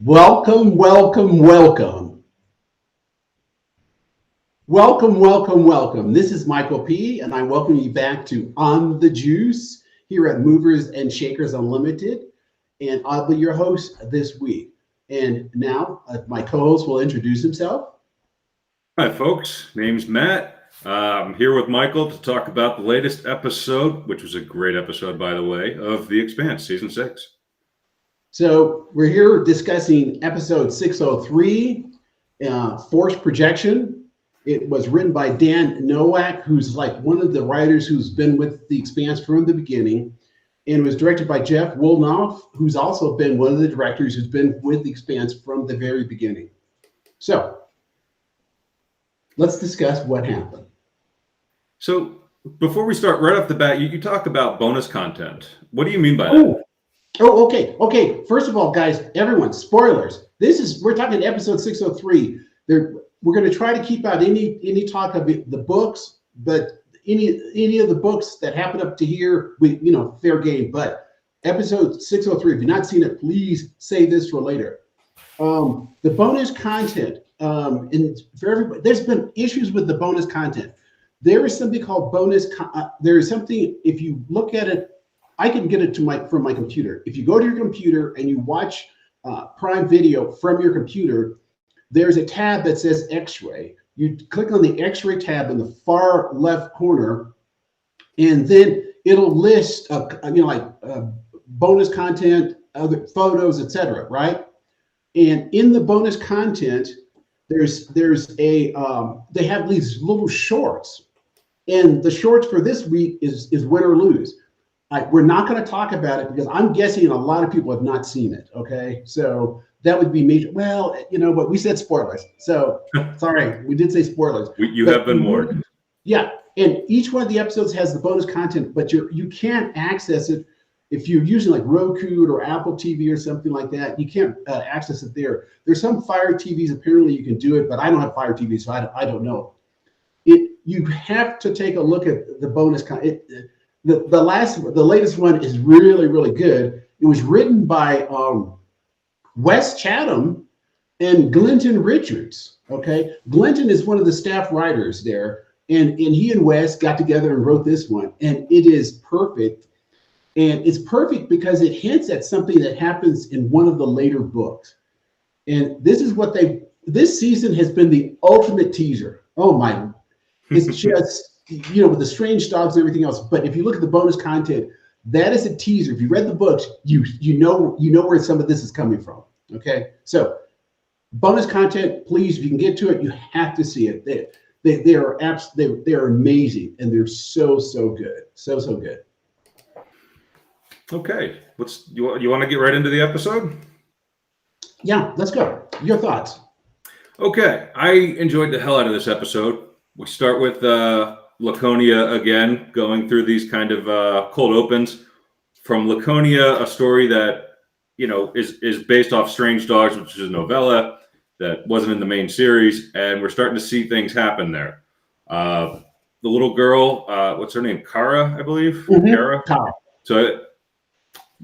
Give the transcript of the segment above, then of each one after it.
Welcome, welcome, welcome. Welcome, welcome, welcome. This is Michael Pea, and I welcome you back to On the Juice here at Movers and Shakers Unlimited. And I'll be your host this week. And now my co-host will introduce himself. Hi, folks. Name's Matt. I'm here with Michael to talk about the latest episode, which was a great episode, by the way, of The Expanse, Season 6. So we're here discussing episode 603, Force Projection. It was written by Dan Nowak, who's like one of the writers who's been with The Expanse from the beginning, and was directed by Jeff Woolnough, who's also been one of the directors who's been with The Expanse from the very beginning. So let's discuss what happened. So before we start, right off the bat, you talk about bonus content. What do you mean by that? Okay. First of all, guys, everyone, spoilers. We're talking episode 603. We're going to try to keep out any talk of the books, but any of the books that happen up to here, fair game. But episode 603, if you've not seen it, please save this for later. The bonus content, and for everybody, there's been issues with the bonus content. There is something called there is something, if you look at it, I can get it from my computer. If you go to your computer and you watch Prime Video from your computer, there's a tab that says X-ray. You click on the X-ray tab in the far left corner, and then it'll list bonus content, other photos, etc. Right? And in the bonus content, they have these little shorts, and the shorts for this week is win or lose. We're not going to talk about it because I'm guessing a lot of people have not seen it. Okay, so that would be major. Well, but we said spoilers, so sorry, we did say spoilers. You have been warned. Yeah, and each one of the episodes has the bonus content, but you can't access it if you're using like Roku or Apple TV or something like that. You can't access it there. There's some Fire TVs apparently you can do it, but I don't have Fire TV, so I don't know. You have to take a look at the bonus content. The latest one is really, really good. It was written by Wes Chatham and Glenton Richards. Okay, Glenton is one of the staff writers there, and he and Wes got together and wrote this one, and it is perfect. And it's perfect because it hints at something that happens in one of the later books. And this season has been the ultimate teaser. Oh my, it's just, with the strange dogs and everything else. But if you look at the bonus content, that is a teaser. If you read the books, you know where some of this is coming from. Okay, so bonus content, please, if you can get to it, you have to see it. They are amazing, and they're so good, so good. Okay, you want to get right into the episode? Yeah, let's go. Your thoughts? Okay, I enjoyed the hell out of this episode. We start with Laconia again, going through these kind of cold opens. From Laconia, a story that is based off Strange Dogs, which is a novella that wasn't in the main series, and we're starting to see things happen there. The little girl, what's her name? Kara, I believe. Mm-hmm. Kara. So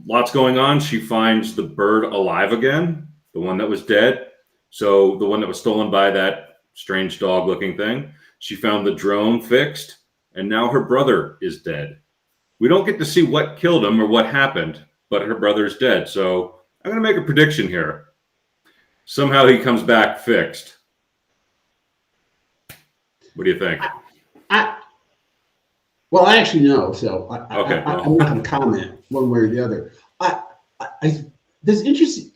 lots going on. She finds the bird alive again, the one that was dead. So the one that was stolen by that strange dog-looking thing. She found the drone fixed, and now her brother is dead. We don't get to see what killed him or what happened, but her brother's dead. So I'm going to make a prediction here. Somehow he comes back fixed. What do you think? Well, I actually know, so Okay, I'm not going to comment one way or the other. This interesting.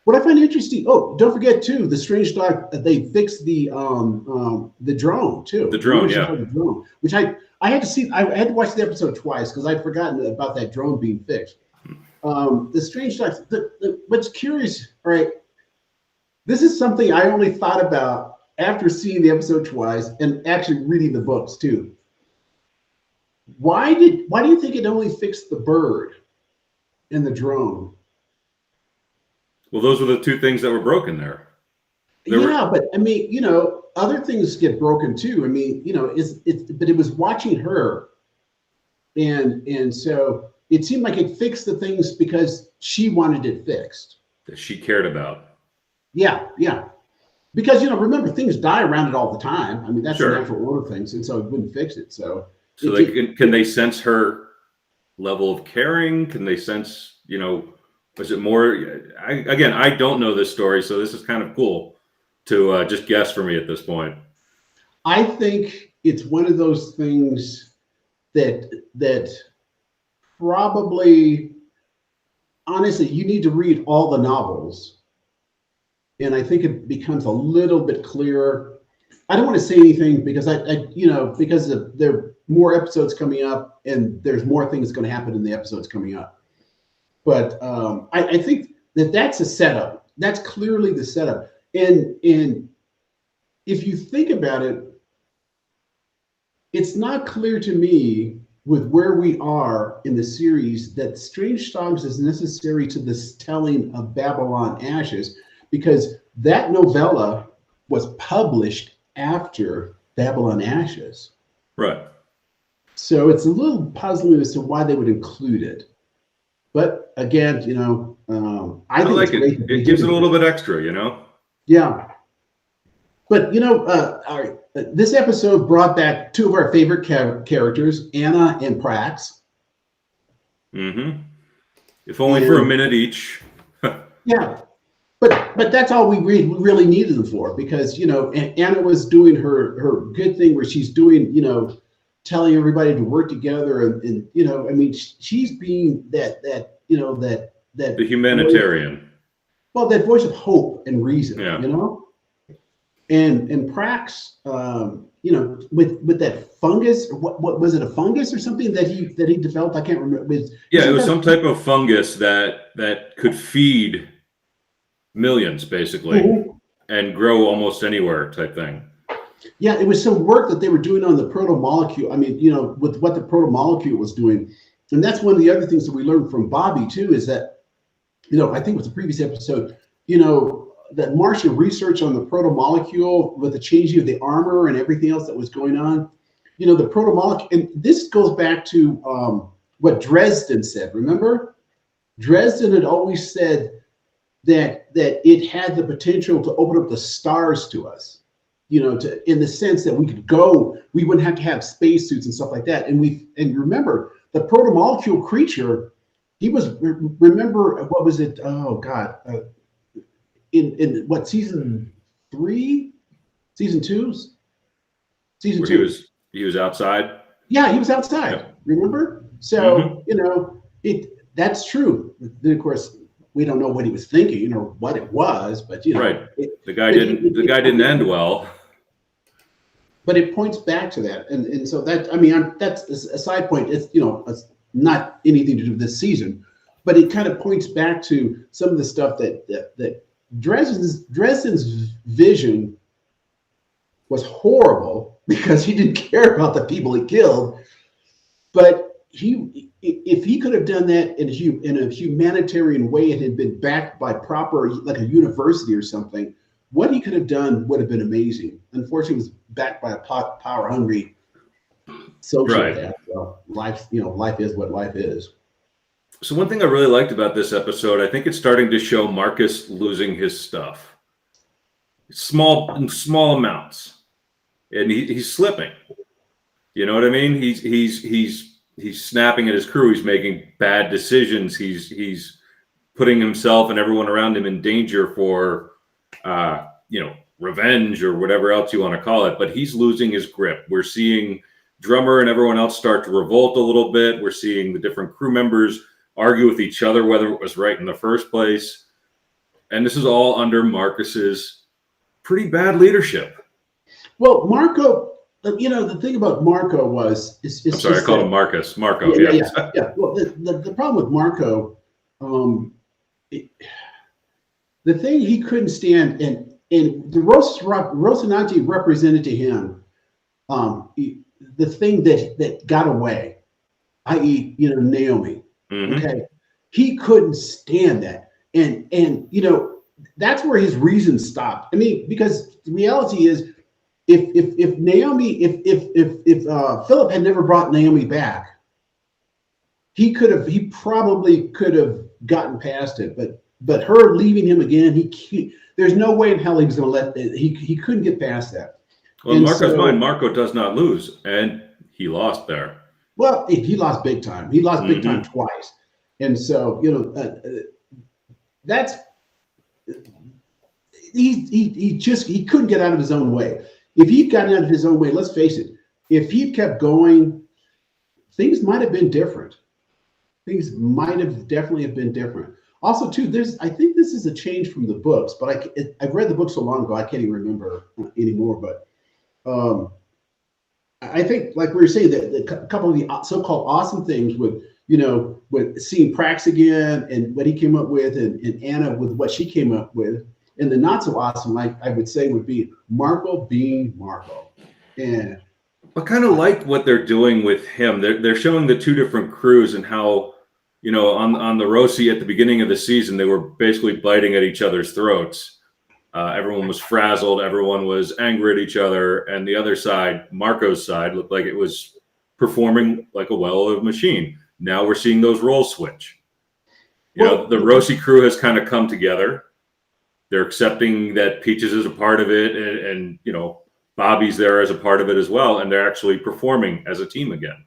What I find interesting. Oh, don't forget too, the strange dog. They fixed the drone too. The drone, yeah. The drone, which I had to see. I had to watch the episode twice because I'd forgotten about that drone being fixed. The strange dogs. What's curious, all right? This is something I only thought about after seeing the episode twice and actually reading the books too. Why do you think it only fixed the bird and the drone? Well, those were the two things that were broken there. But I mean, other things get broken too. I mean, but it was watching her, and so it seemed like it fixed the things because she wanted it fixed. that she cared about. Yeah, yeah. Because, remember, things die around it all the time. I mean, that's the Sure. natural order of things, and so it wouldn't fix it. So Can they sense her level of caring? Can they sense, was it more? I don't know this story, so this is kind of cool to just guess for me at this point. I think it's one of those things that probably, honestly, you need to read all the novels, and I think it becomes a little bit clearer. I don't want to say anything because because there are more episodes coming up, and there's more things going to happen in the episodes coming up. But I think that's a setup. That's clearly the setup. And if you think about it, it's not clear to me with where we are in the series that Strange Songs is necessary to this telling of Babylon Ashes, because that novella was published after Babylon Ashes. Right. So it's a little puzzling as to why they would include it. But again, I think like it. It gives it a little bit extra, Yeah. But, all right, this episode brought back two of our favorite characters, Anna and Prax. Mm-hmm. If only for a minute each. Yeah. But that's all we really needed them for, because, Anna was doing her good thing where she's doing, telling everybody to work together. And she's being that The humanitarian. That voice of hope and reason, Yeah. And Prax, with that fungus, what was it, a fungus or something that he developed? I can't remember. It was some type of fungus that could feed millions, basically, mm-hmm. and grow almost anywhere type thing. Yeah, it was some work that they were doing on the proto-molecule. I mean, with what the proto-molecule was doing. And that's one of the other things that we learned from Bobby, too, is that, I think it was the previous episode, that Martian research on the proto-molecule with the changing of the armor and everything else that was going on, the proto-molecule, and this goes back to what Dresden said. Remember? Dresden had always said that it had the potential to open up the stars to us, in the sense that we could go, we wouldn't have to have spacesuits and stuff like that. And remember, the proto-molecule creature, he was, remember, what was it? Oh God. In what, season 3, season 2, season 2? He was outside. Yeah, he was outside. Yep. Remember? So that's true. Then of course we don't know what he was thinking or what it was, but right. The guy didn't end well. But it points back to that, and so that that's a side point. It's it's not anything to do with this season, but it kind of points back to some of the stuff that Dresden's vision was horrible because he didn't care about the people he killed. But if he could have done that in a humanitarian way, it had been backed by proper, like a university or something, what he could have done would have been amazing. Unfortunately, it was backed by a power-hungry sociopath. Well, life is what life is. So one thing I really liked about this episode, I think it's starting to show Marcus losing his stuff. In small amounts. And he's slipping. You know what I mean? He's snapping at his crew. He's making bad decisions. He's putting himself and everyone around him in danger for revenge or whatever else you want to call it. But he's losing his grip. We're seeing Drummer and everyone else start to revolt a little bit. We're seeing the different crew members argue with each other whether it was right in the first place. And this is all under Marcus's pretty bad leadership. Well, Marco, the thing about Marco was... I'm sorry, I called him Marcus. Marco, yeah. Well, the problem with Marco, the thing he couldn't stand, and the Rocinante represented to him the thing that got away, i.e., Naomi. Mm-hmm. Okay, he couldn't stand that, and that's where his reason stopped. I mean, because the reality is, if Naomi, if Philip had never brought Naomi back, he probably could have gotten past it. But but her leaving him again, there's no way in hell he was going to let he couldn't get past that. Well, in Marco's mind, Marco does not lose, and he lost there. Well, he lost big time. He lost big time twice, and so that's he couldn't get out of his own way. If he'd gotten out of his own way, let's face it, if he'd kept going, things might have been different. Things might have definitely have been different. Also, too, I think this is a change from the books, but I've read the book so long ago I can't even remember anymore. But I think, like we were saying, that a couple of the so-called awesome things with seeing Prax again and what he came up with, and Anna with what she came up with, and the not so awesome, like I would say, would be Marco being Marco. And I kind of like what they're doing with him. They're showing the two different crews and how, on the Rossi at the beginning of the season, they were basically biting at each other's throats. Everyone was frazzled. Everyone was angry at each other. And the other side, Marco's side, looked like it was performing like a well-oiled machine. Now we're seeing those roles switch. The Rossi crew has kind of come together. They're accepting that Peaches is a part of it, and Bobby's there as a part of it as well, and they're actually performing as a team again.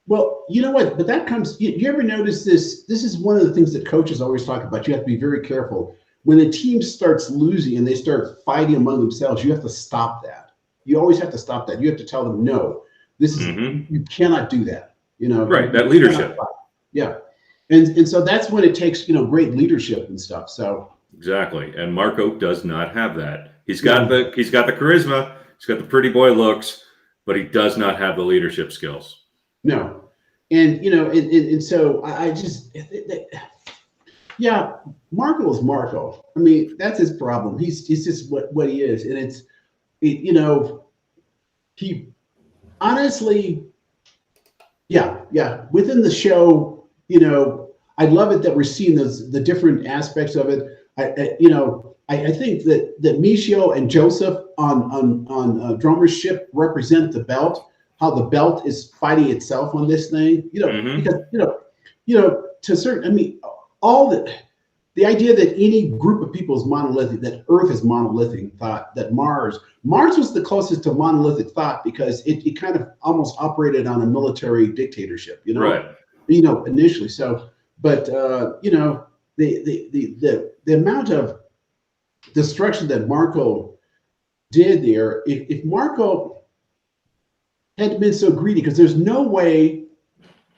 Well, you know what? But that comes. You ever notice this? This is one of the things that coaches always talk about. You have to be very careful when a team starts losing and they start fighting among themselves. You have to stop that. You always have to stop that. You have to tell them, no, this is you cannot do that. Right? That leadership. Yeah, and so that's when it takes great leadership and stuff. So exactly, and Marco does not have that. He's got the charisma. He's got the pretty boy looks, but he does not have the leadership skills. No. And, and so I just, Marco is Marco. I mean, that's his problem. He's just what he is. And he honestly, within the show, I love it that we're seeing the different aspects of it. I think that Michio and Joseph on Drummer's ship represent the belt, how the belt is fighting itself on this thing, because to certain, I mean, all the idea that any group of people is monolithic, that Earth is monolithic, thought that Mars was the closest to monolithic thought because it kind of almost operated on a military dictatorship, right? Initially. So, but the amount of destruction that Marco did there, if Marco hadn't been so greedy, because there's no way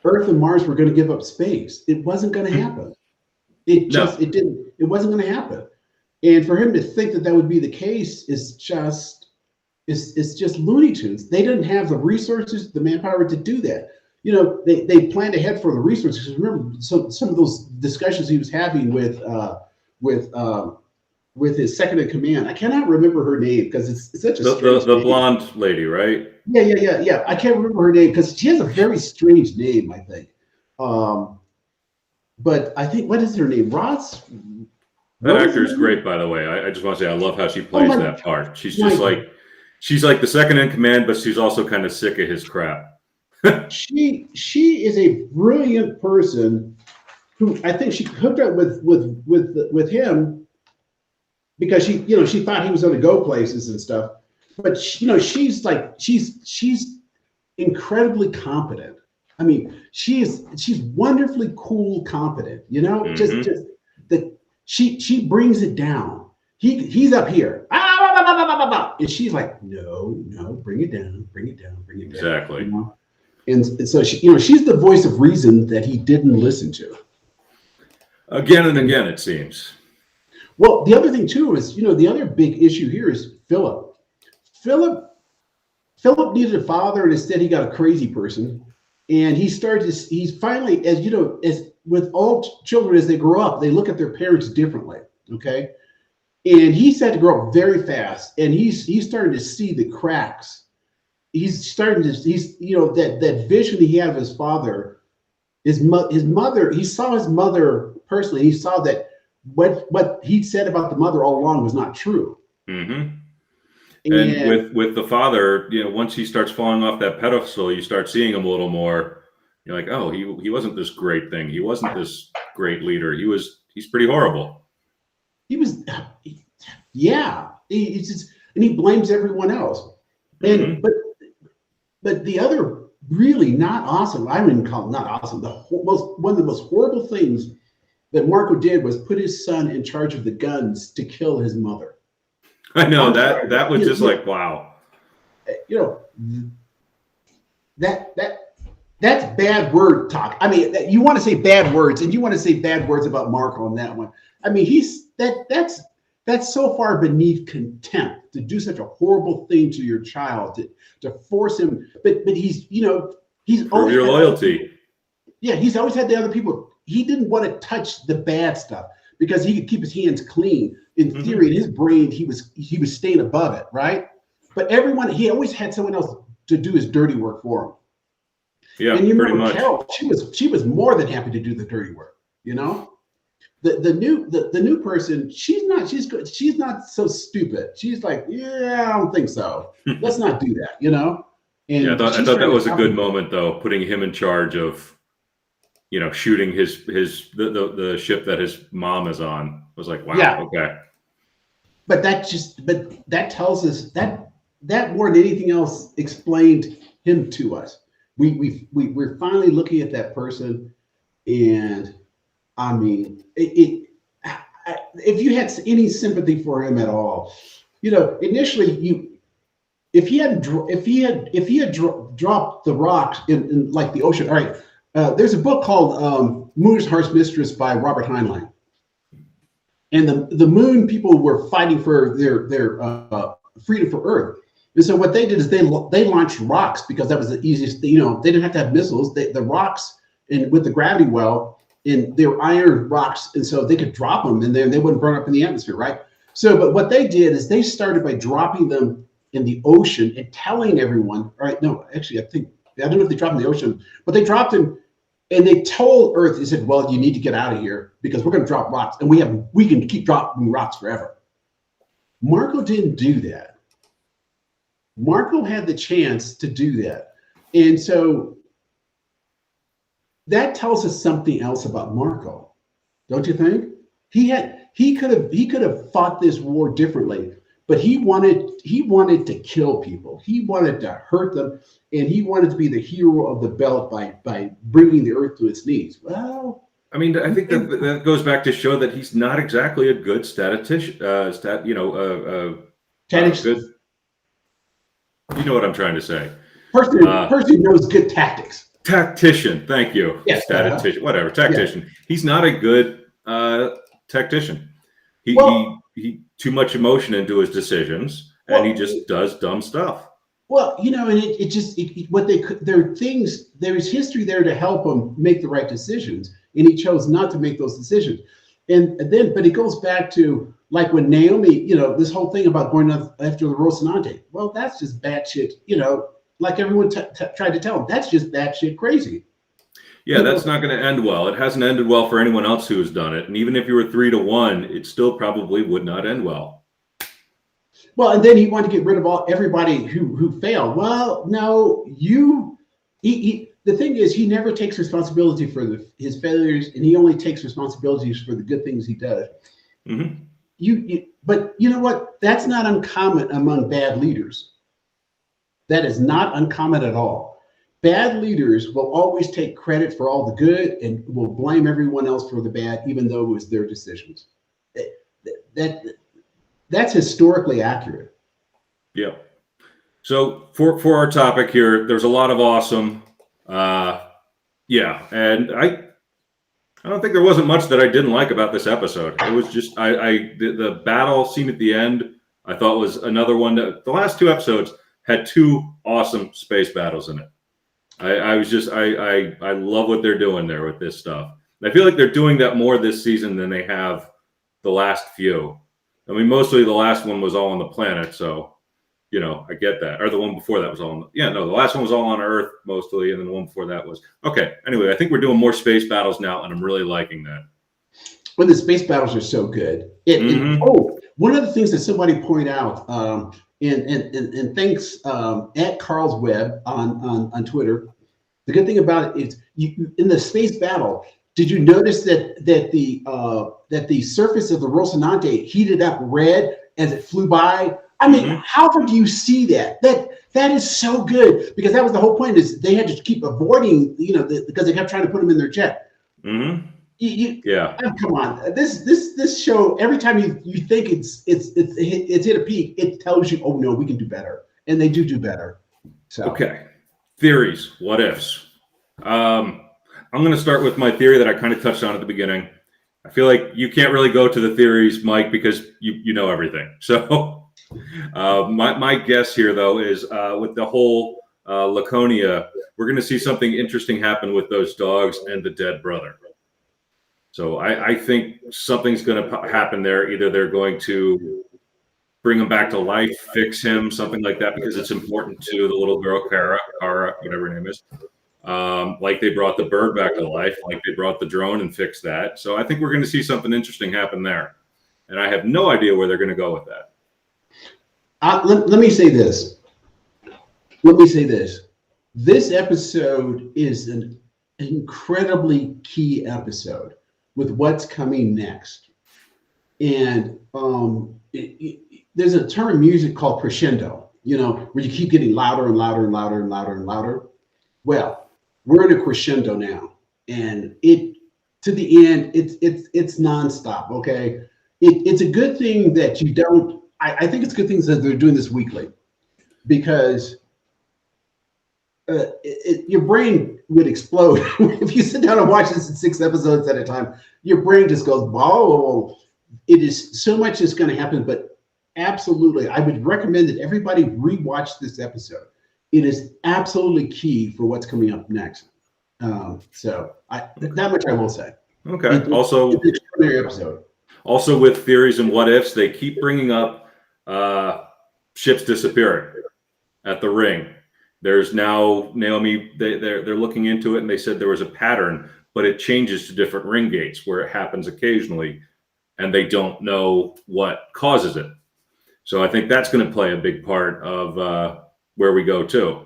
Earth and Mars were going to give up space. It wasn't going to happen. It wasn't going to happen. And for him to think that would be the case is just Looney Tunes. They didn't have the resources, the manpower to do that. They planned ahead for the resources. Remember, so some of those discussions he was having with his second in command. I cannot remember her name because it's such a strange the name. blonde lady, right? Yeah. I can't remember her name because she has a very strange name, I think. But I think, what is her name? Ross? That actor is great, by the way. I just want to say I love how she plays that part. She's just she's like the second in command, but she's also kind of sick of his crap. She is a brilliant person who I think she hooked up with him because she thought he was going to go places and stuff. But she's incredibly competent. I mean, she's wonderfully cool, competent. She brings it down. He's up here, and she's like, no, bring it down. Exactly. And so she's the voice of reason that he didn't listen to. Again and again, it seems. Well, the other thing too is, the other big issue here is Philip. Philip needed a father, and instead he got a crazy person. And he's finally, as with all children, as they grow up, they look at their parents differently. Okay. And he's had to grow up very fast, and he's starting to see the cracks. He's that vision he had of his father, his mother, he saw his mother personally. He saw that what he said about the mother all along was not true. Mm-hmm. And with the father, once he starts falling off that pedestal, you start seeing him a little more. You're like, oh, he wasn't this great thing. He wasn't this great leader. He was he's pretty horrible. He was, yeah. He's just, and he blames everyone else. And but the other really not awesome, I wouldn't call it not awesome. One of the most horrible things that Marco did was put his son in charge of the guns to kill his mother. I know that was just like, wow. You know, that's bad word talk. I mean, you want to say bad words, and you want to say bad words about Marco on that one. I mean, that's so far beneath contempt to do such a horrible thing to your child, to force him. But he's, you know, he's Prove your loyalty. Yeah, he's always had the other people. He didn't want to touch the bad stuff because he could keep his hands clean. In theory, in his brain, he was staying above it, right? But he always had someone else to do his dirty work for him. Yeah, and you pretty remember much. Carol, she was more than happy to do the dirty work, you know? The new person, she's good. She's not so stupid. She's like, yeah, I don't think so. Let's not do that, you know? And yeah, I thought that was a good moment though, putting him in charge of, you know, shooting the ship that his mom is on. I was like, wow, yeah. Okay. But that tells us that more than anything else explained him to us. We're finally looking at that person, and I mean, if you had any sympathy for him at all, you know, initially if he had dropped the rocks in like the ocean. All right, there's a book called Moon's Harsh Mistress by Robert Heinlein, and the Moon people were fighting for their freedom for Earth. And so what they did is they launched rocks because that was the easiest thing. You know, they didn't have to have missiles. The rocks, and with the gravity well, and they were iron rocks, and so they could drop them, and then they wouldn't burn up in the atmosphere, right? So, but what they did is they started by dropping them in the ocean and telling everyone. All right, no, actually, I don't know if they dropped them in the ocean, but they dropped them, and they told Earth. They said, "Well, you need to get out of here because we're going to drop rocks, and we can keep dropping rocks forever." Marco didn't do that. Marco had the chance to do that. And so that tells us something else about Marco, don't you think? He could have fought this war differently, but he wanted to kill people. He wanted to hurt them, and he wanted to be the hero of the belt by bringing the Earth to its knees. Well, I mean, I think that goes back to show that he's not exactly a good statistician. Good. You know what I'm trying to say. Person who knows good tactics. Tactician, thank you. Yes, statistician, whatever. Tactician. Yeah. He's not a good tactician. He too much emotion into his decisions, and he just does dumb stuff. Well, you know, and there's history there to help him make the right decisions, and he chose not to make those decisions. But it goes back to like when Naomi, you know, this whole thing about going after the Rocinante. Well, that's just batshit, you know, like everyone tried to tell him. That's just batshit crazy. Yeah, that's not going to end well. It hasn't ended well for anyone else who has done it. And even if you were 3-1, it still probably would not end well. Well, and then he wanted to get rid of everybody who failed. Well, no, the thing is, he never takes responsibility for his failures, and he only takes responsibilities for the good things he does. Mm-hmm. But you know what? That's not uncommon among bad leaders. That is not uncommon at all. Bad leaders will always take credit for all the good and will blame everyone else for the bad, even though it was their decisions. That's historically accurate. Yeah. So for our topic here, there's a lot of awesome. And I don't think there wasn't much that I didn't like about this episode. It was just the battle scene at the end, I thought was another one that the last 2 episodes had 2 awesome space battles in it. I love what they're doing there with this stuff. I feel like they're doing that more this season than they have the last few. I mean, mostly the last one was all on the planet, so you know, I get that. Or the one before that was all the last one was all on Earth mostly, and then the one before that was okay. Anyway, I think we're doing more space battles now, and I'm really liking that. Well, the space battles are so good. One of the things that somebody pointed out, and thanks at Carl's Web on Twitter. The good thing about it is in the space battle, Did you notice that the surface of the Rocinante heated up red as it flew by? I mean, how often do you see that? That is so good, because that was the whole point, is they had to keep avoiding, because they kept trying to put them in their jet. Yeah. Come on, this show, every time you think it's hit a peak, it tells you, oh no, we can do better, and they do better. So okay, theories, what ifs. I'm going to start with my theory that I kind of touched on at the beginning. I feel like you can't really go to the theories, Mike, because you know everything. So my guess here, though, is with the whole Laconia, we're going to see something interesting happen with those dogs and the dead brother. So I think something's going to happen there. Either they're going to bring him back to life, fix him, something like that, because it's important to the little girl, Kara, whatever her name is. Like they brought the bird back to life, like they brought the drone and fixed that. So I think we're going to see something interesting happen there. And I have no idea where they're going to go with that. Let me say this. This episode is an incredibly key episode with what's coming next. And there's a term in music called crescendo, where you keep getting louder and louder and louder and louder and louder. Well, we're in a crescendo now, and to the end, it's nonstop. Okay, it's a good thing that you don't. I think it's a good thing that they're doing this weekly, because your brain would explode if you sit down and watch this in 6 episodes at a time. Your brain just goes, "Oh, it is so much is going to happen." But absolutely, I would recommend that everybody rewatch this episode. It is absolutely key for what's coming up next. So that much I will say. Okay. It's an extraordinary episode. Also, with theories and what ifs, they keep bringing up ships disappearing at the ring. There's now Naomi. They're looking into it, and they said there was a pattern, but it changes to different ring gates where it happens occasionally, and they don't know what causes it. So I think that's going to play a big part of where we go too.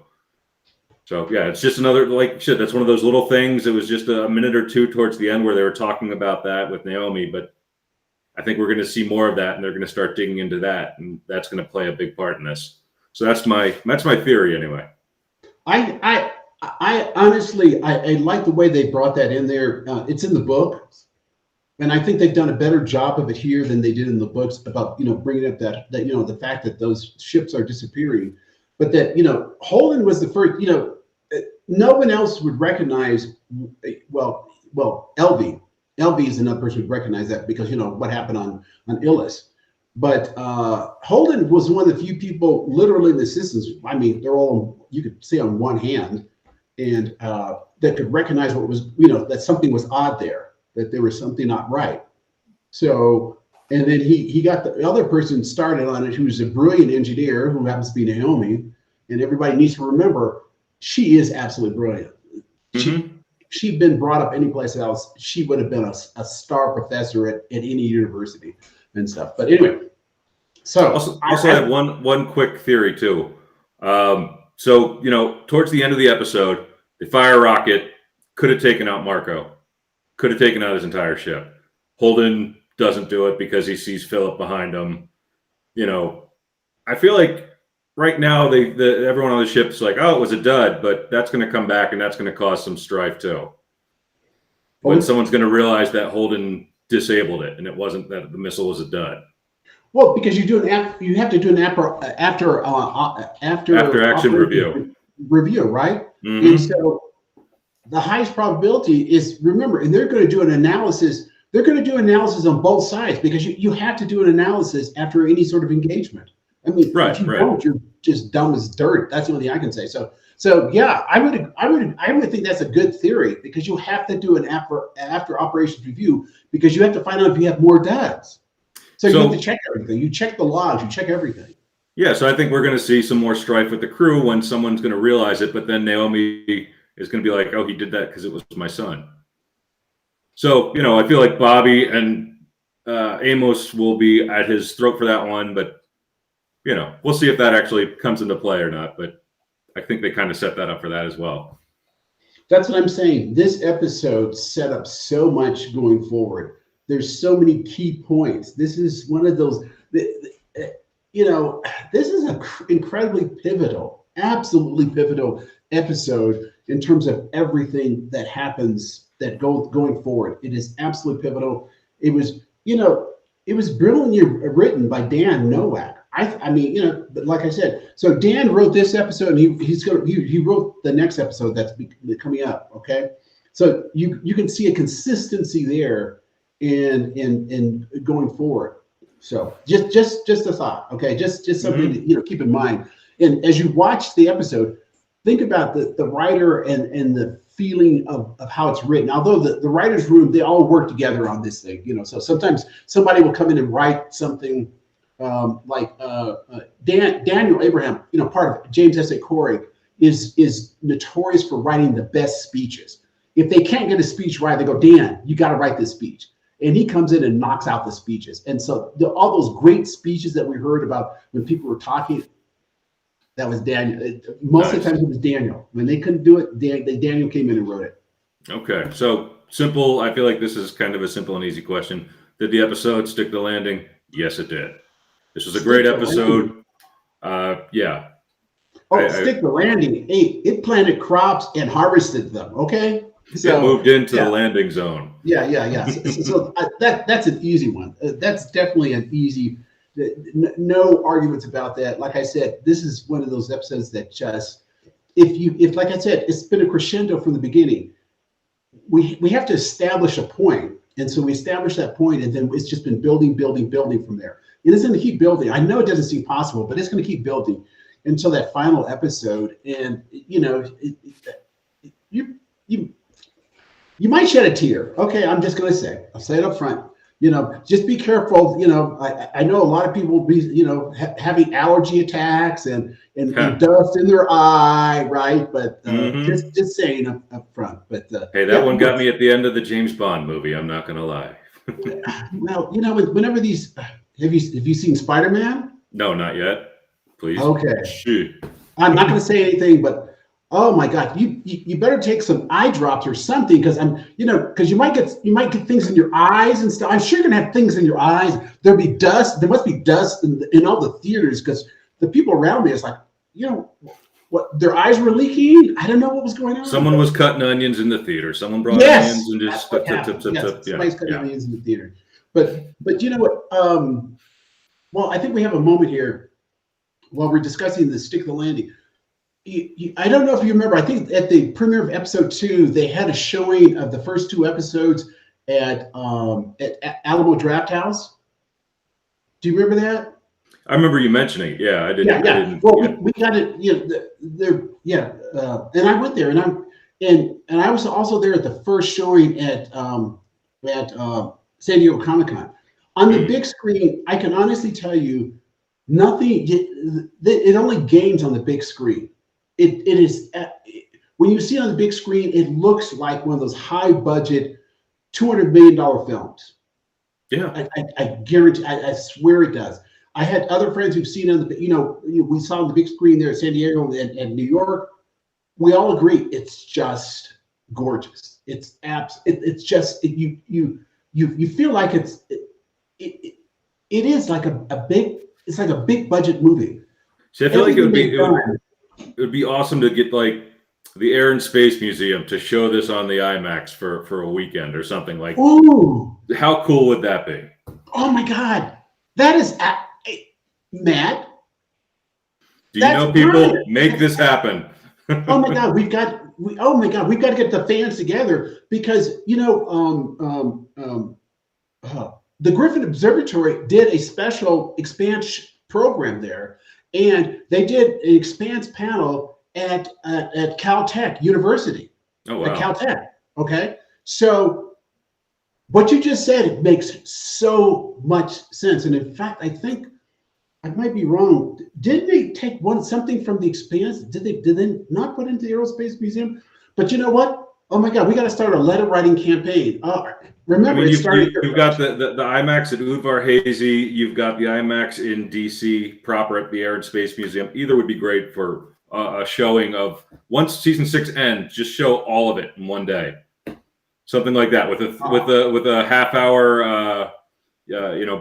So yeah, it's just another, like you said, that's one of those little things. It was just a minute or two towards the end where they were talking about that with Naomi, but I think we're going to see more of that, and they're going to start digging into that, and that's going to play a big part in this. So that's my theory anyway. I honestly, I like the way they brought that in there. It's in the book, and I think they've done a better job of it here than they did in the books about, bringing up that the fact that those ships are disappearing, but that, Holden was the first, no one else would recognize, well, LV is another person who would recognize that, because, what happened on Illis. But Holden was one of the few people literally in the systems. I mean, they're all, you could say on one hand, and that could recognize what was, that something was odd there, that there was something not right. So, and then he got the other person started on it, who's a brilliant engineer, who happens to be Naomi. And everybody needs to remember, she is absolutely brilliant. She'd been brought up anyplace else, she would have been a star professor at any university and stuff. But anyway, so also I have one quick theory too. So towards the end of the episode, they fire a rocket, could have taken out Marco, could have taken out his entire ship. Holden doesn't do it because he sees Philip behind him. I feel like right now everyone on the ship's like, oh, it was a dud, but that's going to come back, and that's going to cause some strife too. When someone's going to realize that Holden disabled it, and it wasn't that the missile was a dud. Well, because you have to do an after action review, right? And so the highest probability is, remember, and they're going to do an analysis. They're going to do analysis on both sides, because you have to do an analysis after any sort of engagement. I mean, if you don't, you're just dumb as dirt. That's the only thing I can say. So yeah, I would think that's a good theory, because you have to do an after operations review, because you have to find out if you have more duds. So you have to check everything. You check the logs. You check everything. Yeah. So I think we're going to see some more strife with the crew when someone's going to realize it, but then Naomi is going to be like, "Oh, he did that because it was my son." So I feel like Bobby and Amos will be at his throat for that one, but we'll see if that actually comes into play or not. But I think they kind of set that up for that as well. That's what I'm saying. This episode set up so much going forward. There's so many key points. This is one of those, you know, this is an incredibly pivotal, absolutely pivotal episode in terms of everything that happens that going forward. It is absolutely pivotal. It was, you know, it was brilliantly written by Dan Nowak. I mean, you know, but like I said, so Dan wrote this episode, and he wrote the next episode that's coming up. Okay, so you can see a consistency there in going forward. So just a thought. Okay, just something to, you know, keep in mind. And as you watch the episode, think about the writer and the feeling of how it's written. Although the writer's room, they all work together on this thing, you know. So sometimes somebody will come in and write something Daniel Abraham, you know, part of James S.A. Corey is notorious for writing the best speeches. If they can't get a speech right, they go, Dan, you got to write this speech. And he comes in and knocks out the speeches. And so all those great speeches that we heard about when people were talking, that was Daniel. Most of the time it was Daniel. When they couldn't do it, Daniel came in and wrote it. Okay. So simple. I feel like this is kind of a simple and easy question. Did the episode stick the landing? Yes, it did. This was a great episode. Yeah. Stick the landing. Hey, it planted crops and harvested them. Okay. So, it moved into the landing zone. Yeah. So that's an easy one. That's definitely an easy. No arguments about that. Like I said, this is one of those episodes that just, if like I said, it's been a crescendo from the beginning. We have to establish a point, and so we establish that point, and then it's just been building from there. And it's going to keep building. I know it doesn't seem possible, but it's going to keep building until that final episode. And you know, you might shed a tear. Okay, I'm just going to say, I'll say it up front. You know, just be careful. You know, I know a lot of people will be, you know, having allergy attacks and dust in their eye, right? But just saying up front. But hey, that one got me at the end of the James Bond movie. I'm not going to lie. Well, you know, whenever these. Have you seen Spider-Man? No, not yet. Please. Okay. Shoot. I'm not going to say anything, but oh my God, you better take some eye drops or something, because because you might get things in your eyes and stuff. I'm sure you're gonna have things in your eyes. There'll be dust. There must be dust in all the theaters, because the people around me is like, you know, what, their eyes were leaking. I don't know what was going on. Someone was cutting onions in the theater. Someone brought onions and just tip. Somebody's cutting onions in the theater. But you know what? Well, I think we have a moment here while we're discussing the stick the landing. I don't know if you remember. I think at the premiere of episode 2, they had a showing of the first 2 episodes at Alamo Draft House. Do you remember that? I remember you mentioning it. Yeah, I didn't. Yeah. Well, we got it. You know, and I went there, and I was also there at the first showing at San Diego Comic-Con. On the big screen, I can honestly tell you, nothing. It only gains on the big screen. It is when you see it on the big screen, it looks like one of those high-budget, $200 million films. Yeah, I guarantee. I swear it does. I had other friends who've seen it on the. You know, we saw on the big screen there at San Diego and New York. We all agree it's just gorgeous. It's It's just you feel like it is like a big budget movie. See, I feel like it would be awesome to get like the Air and Space Museum to show this on the IMAX for a weekend or something like. Ooh, how cool would that be? Oh my God, that is Matt. Do you know people? Brilliant. Make this happen. Oh my God, we've got to get the fans together, because you know the Griffin Observatory did a special Expanse program there, and they did an Expanse panel at Caltech University. Oh wow! At Caltech. Okay, so what you just said makes so much sense, and in fact, I think I might be wrong. Didn't they take something from the Expanse? Did they not put into the Aerospace Museum? But you know what? Oh my God, we got to start a letter writing campaign. Remember, you've got the IMAX at Udvar Hazy. You've got the IMAX in DC proper at the Air and Space Museum. Either would be great for a showing of once season 6 ends, just show all of it in one day, something like that with a half hour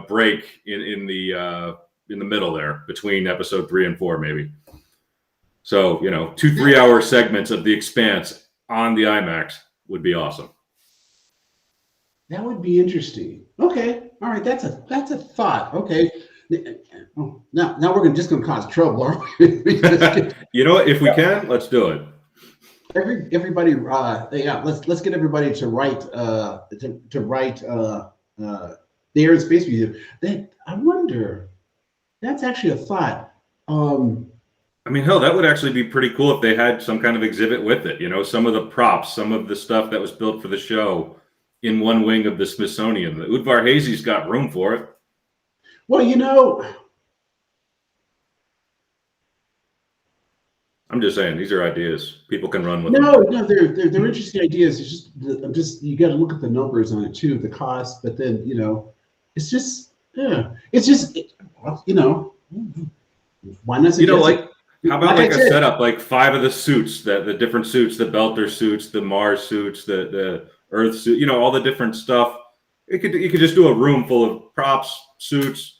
break in the middle there between episode 3 and 4 maybe. So 2 3-hour segments of The Expanse on the IMAX would be awesome. That would be interesting. Okay, all right, that's a thought. Okay. Now we're just going to cause trouble, aren't we? You know what? If we can, let's do it. Everybody, let's get everybody to write the Air and Space Museum. I wonder. That's actually a thought. I mean, hell, that would actually be pretty cool if they had some kind of exhibit with it. Some of the props, some of the stuff that was built for the show in one wing of the Smithsonian. The Udvar Hazy's got room for it. Well, I'm just saying, these are ideas. People can run with them. No, they're interesting ideas. It's just you got to look at the numbers on it too, the cost. But then it's just why not? How about like a setup, like 5 of the suits, the different suits, the Belter suits, the Mars suits, the Earth suit, all the different stuff. You could just do a room full of props, suits.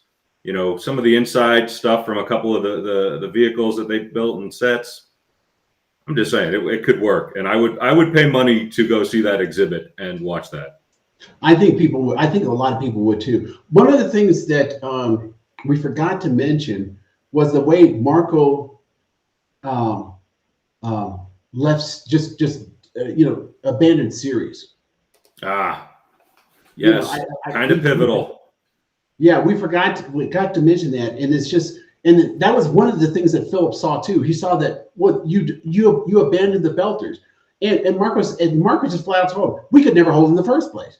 Some of the inside stuff from a couple of the vehicles that they built and sets. I'm just saying it could work, and I would pay money to go see that exhibit and watch that. I think people would. I think a lot of people would too. One of the things that we forgot to mention was the way Marco left just abandoned series. Yes, kind of pivotal. Yeah, we got to mention that, and it's just, and that was one of the things that Philip saw too. He saw that you abandoned the Belters, and Marcos just flat out told him, we could never hold in the first place,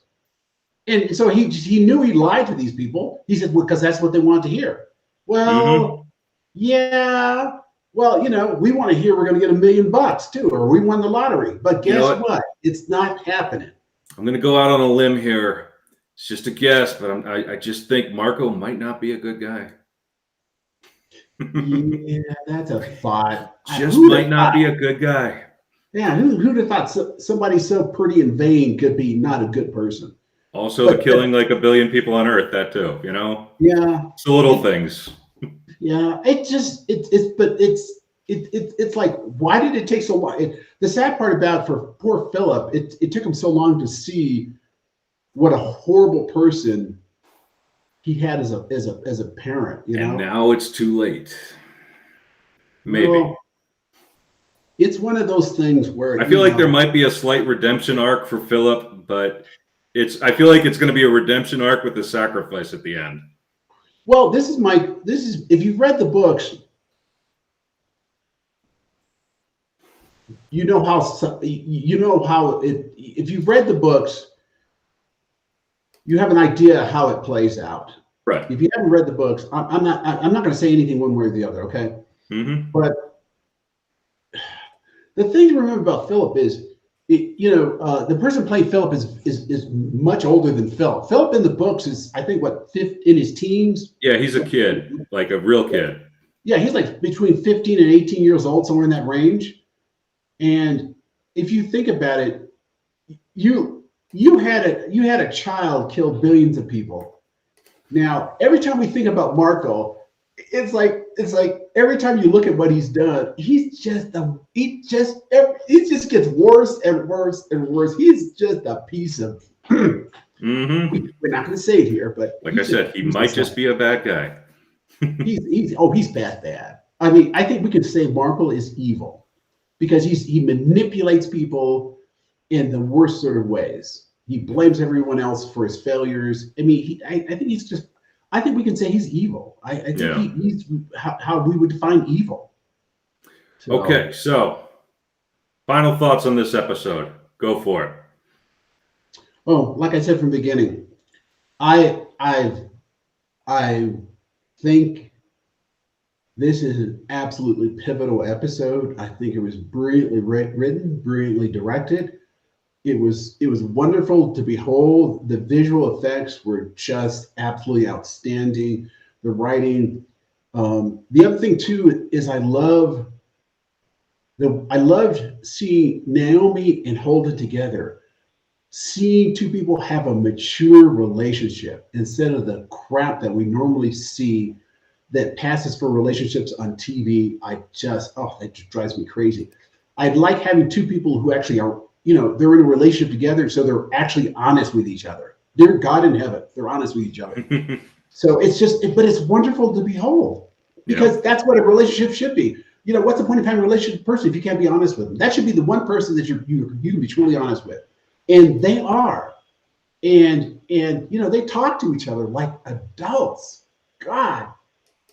and so he knew he lied to these people. He said, well, because that's what they want to hear. Well, yeah, well, we want to hear we're going to get $1 million too, or we won the lottery. But guess what? It's not happening. I'm going to go out on a limb here. It's just a guess, but I just think Marco might not be a good guy. Yeah, that's a thought. Just might not be a good guy. Yeah, who'd have thought somebody so pretty and vain could be not a good person? Also, the killing like 1 billion people on Earth, that too, Yeah. It's the little things. Yeah, it's like, why did it take so long? The sad part about for poor Philip, it took him so long to see what a horrible person he had as a parent, And now it's too late. Maybe. Well, it's one of those things where I feel like there might be a slight redemption arc for Philip, but I feel like it's going to be a redemption arc with a sacrifice at the end. Well, this is if you've read the books, if you've read the books, you have an idea how it plays out. Right. If you haven't read the books, I'm not going to say anything one way or the other. Okay. Mm-hmm. But the thing to remember about Philip is, the person playing Philip is much older than Philip. Philip in the books is, I think, in his teens. Yeah, he's a kid, like a real kid. Yeah, he's like between 15 and 18 years old, somewhere in that range. And if you think about it, you had a child kill billions of people. Now, every time we think about Marco, it's like every time you look at what he's done, he just gets worse and worse and worse. He's just a piece of. Mm-hmm. We're not going to say it here, but like I said, he might just be a bad guy. he's bad. I mean, I think we could say Marco is evil because he manipulates people in the worst sort of ways. He blames everyone else for his failures. I mean, I think we can say he's evil. I think he's how we would define evil. So, okay, so final thoughts on this episode. Go for it. Oh, like I said from the beginning, I think this is an absolutely pivotal episode. I think it was brilliantly written, brilliantly directed. It was wonderful to behold. The visual effects were just absolutely outstanding. The writing. The other thing too is I love I loved seeing Naomi and Holden together, seeing two people have a mature relationship instead of the crap that we normally see that passes for relationships on TV. That just drives me crazy. I'd like having two people who actually are, they're in a relationship together, so they're actually honest with each other. Dear God in heaven, they're honest with each other. So but it's wonderful to behold, because that's what a relationship should be. What's the point of having a relationship with a person if you can't be honest with them? That should be the one person that you can be truly honest with. And they are. And they talk to each other like adults. God,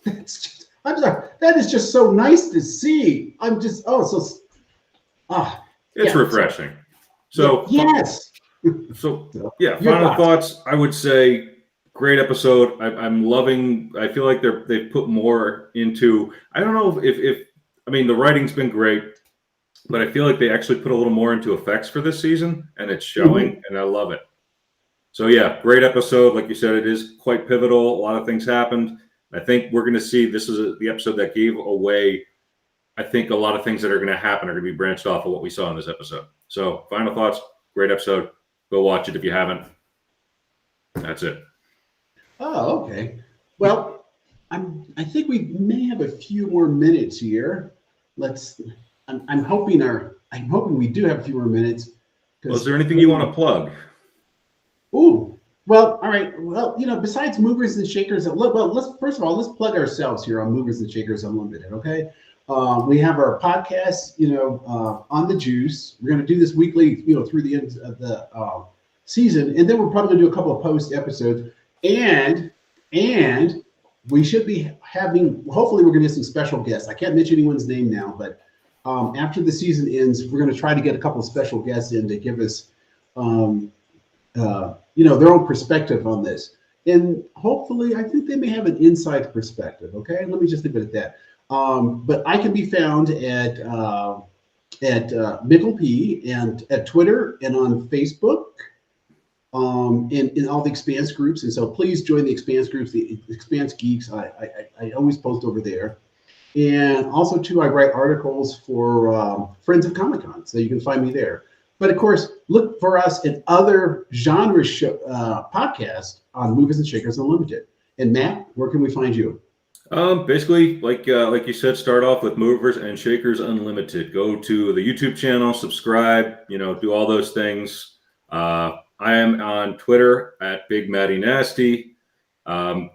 I'm sorry, that is just so nice to see. It's refreshing. Yes. Final thoughts. I would say great episode. I'm loving. I feel like they've put more into. I don't know if the writing's been great, but I feel like they actually put a little more into effects for this season, and it's showing, and I love it. So great episode. Like you said, it is quite pivotal. A lot of things happened. I think we're going to see. This is the episode that gave away. I think a lot of things that are going to happen are going to be branched off of what we saw in this episode. So final thoughts. Great episode. Go watch it if you haven't. That's it. Oh, okay. Well, I think we may have a few more minutes here. I'm hoping we do have a few more minutes. Well, is there anything you want to plug? Ooh, well, all right. Well, besides Movers and Shakers, let's plug ourselves here on Movers and Shakers Unlimited. Okay. We have our podcast, on the juice. We're going to do this weekly, through the end of the season, and then we're probably going to do a couple of post episodes, and we should be having. Hopefully, we're going to get some special guests. I can't mention anyone's name now, but after the season ends, we're going to try to get a couple of special guests in to give us, their own perspective on this, and hopefully, I think they may have an inside perspective. Okay, let me just leave it at that. But I can be found at Michael Pea and at Twitter and on Facebook, in all the Expanse groups. And so please join the Expanse groups, the Expanse Geeks. I always post over there. And also, too, I write articles for Friends of Comic-Con, so you can find me there. But, of course, look for us at other genre podcasts on Movers and Shakers Unlimited. And, Matt, where can we find you? Basically, like you said, start off with Movers and Shakers Unlimited. Go to the YouTube channel, subscribe, do all those things. I am on Twitter at Big Matty Nasty. Come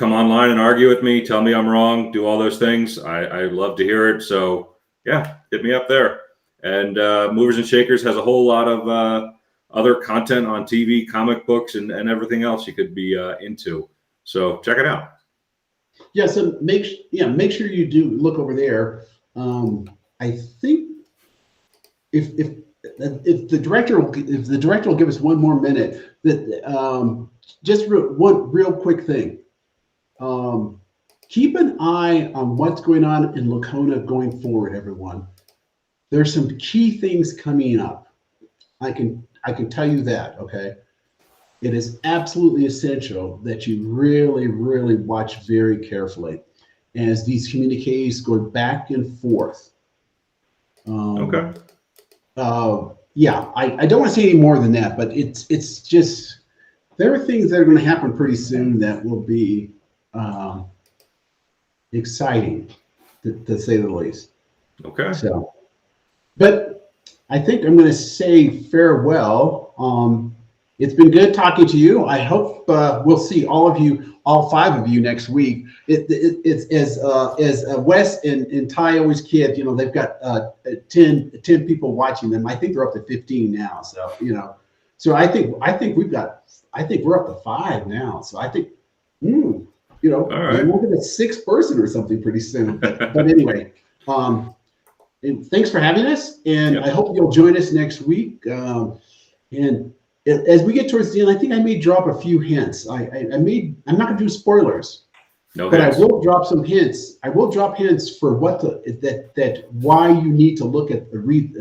online and argue with me. Tell me I'm wrong. Do all those things. I love to hear it. So, hit me up there. And Movers and Shakers has a whole lot of other content on TV, comic books, and everything else you could be into. So check it out. Yeah, so make sure you do look over there. I think if the director will give us one more minute, that just one real quick thing. Keep an eye on what's going on in Lacona going forward, everyone. There's some key things coming up. I can tell you that. Okay. It is absolutely essential that you really, really watch very carefully as these communiques go back and forth. Okay. I don't want to say any more than that, but it's just there are things that are going to happen pretty soon that will be exciting, to say the least. Okay. So, but I think I'm going to say farewell. It's been good talking to you. I hope we'll see all five of you next week. It's as Wes and Ty always kid, they've got 10 people watching them. I think they're up to 15 now. So, so I think we're up to 5 now. So I think, all right. We'll get a 6th person or something pretty soon. But anyway, and thanks for having us. And I hope you'll join us next week. And as we get towards the end, I think I may drop a few hints. I'm not going to do spoilers, but I will drop some hints. I will drop hints for why you need to look at read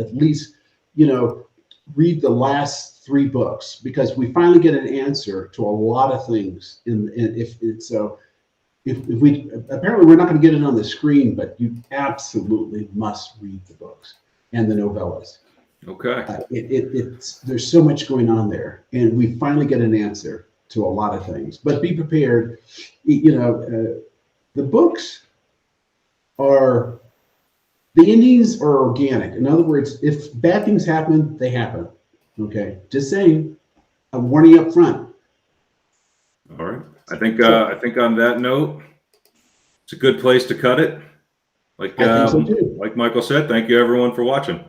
the last 3 books, because we finally get an answer to a lot of things. if we apparently we're not going to get it on the screen, but you absolutely must read the books and the novellas. Okay. It's there's so much going on there, and we finally get an answer to a lot of things. But be prepared. The books are the endings are organic. In other words, if bad things happen, they happen. Okay, just saying. I'm warning up front. All right. I think on that note, it's a good place to cut it. I think so too. Like Michael said, thank you everyone for watching.